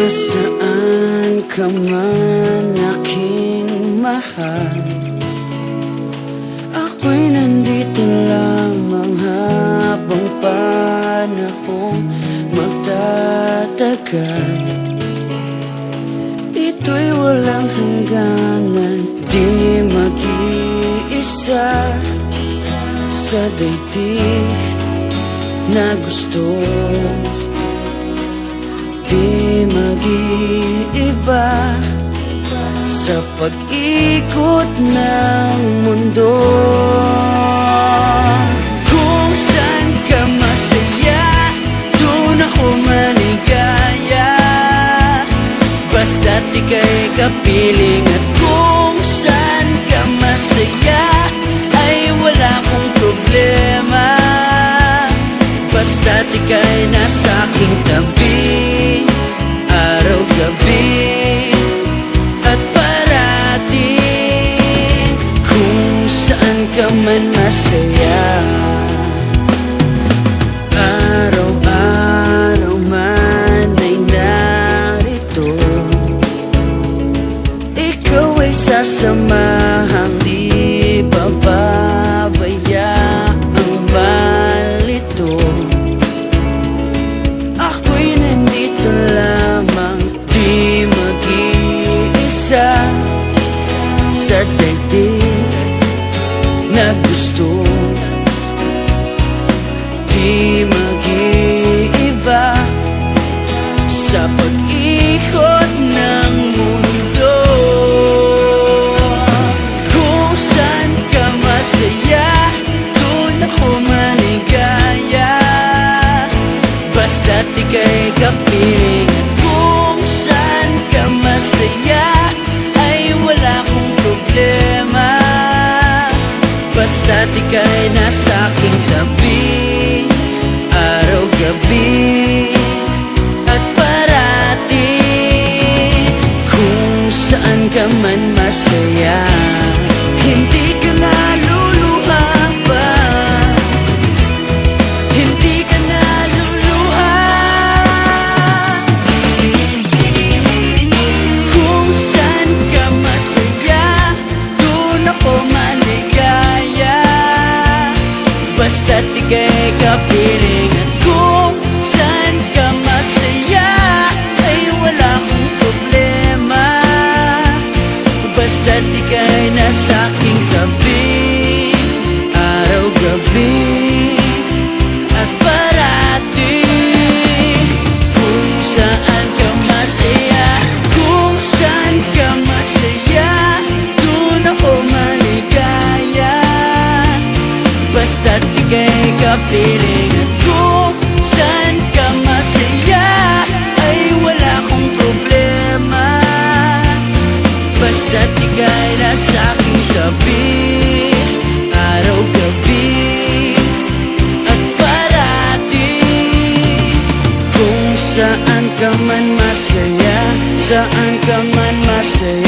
Nasaan ka man aking mahal, ako'y nandito lamang habang panahong magtatagal. Ito'y walang hangganan, di mag-iisa sa daigdig na gusto. Di mag-iiba sa pag-ikot ng mundo. Kung saan ka masaya, doon ako maligaya, basta't ika'y kapiling. At kung saan ka masaya, ay wala akong problema, basta't ika'y nasa aking tabi, araw-gabi at parati. Kung saan ka man masaya, araw-araw man ay narito, ikaw ay sasamahang di pababayaang malito. Ako'y nandito lamang, di mag-iisa sa daigdig na gusto. Di mag-iiba sa pag-ikot ng mundo. Kung saan ka masaya, doon ako maligaya, basta't ika'y kapiling. At kung saan ka masaya, ay wala akong problema, basta't ika'y nasa aking tabi, araw-gabi at parati. Kung saan ka man masaya, hindi ka naluluha pa, hindi ka naluluha. Kung saan ka masaya, doon ako maligaya, basta't ika'y kapiling. At kung saan ka masaya, ay wala akong problema, basta't ika'y nasa aking tabi, araw-gabi at parati. Kung saan ka masaya, kung saan ka masaya, doon ako maligaya, basta't ika'y kapiling. At kung saan ka masaya, ay wala akong problema, basta't ika'y nasa aking tabi, araw-gabi at parati. Kung saan ka man masaya, saan ka man masaya,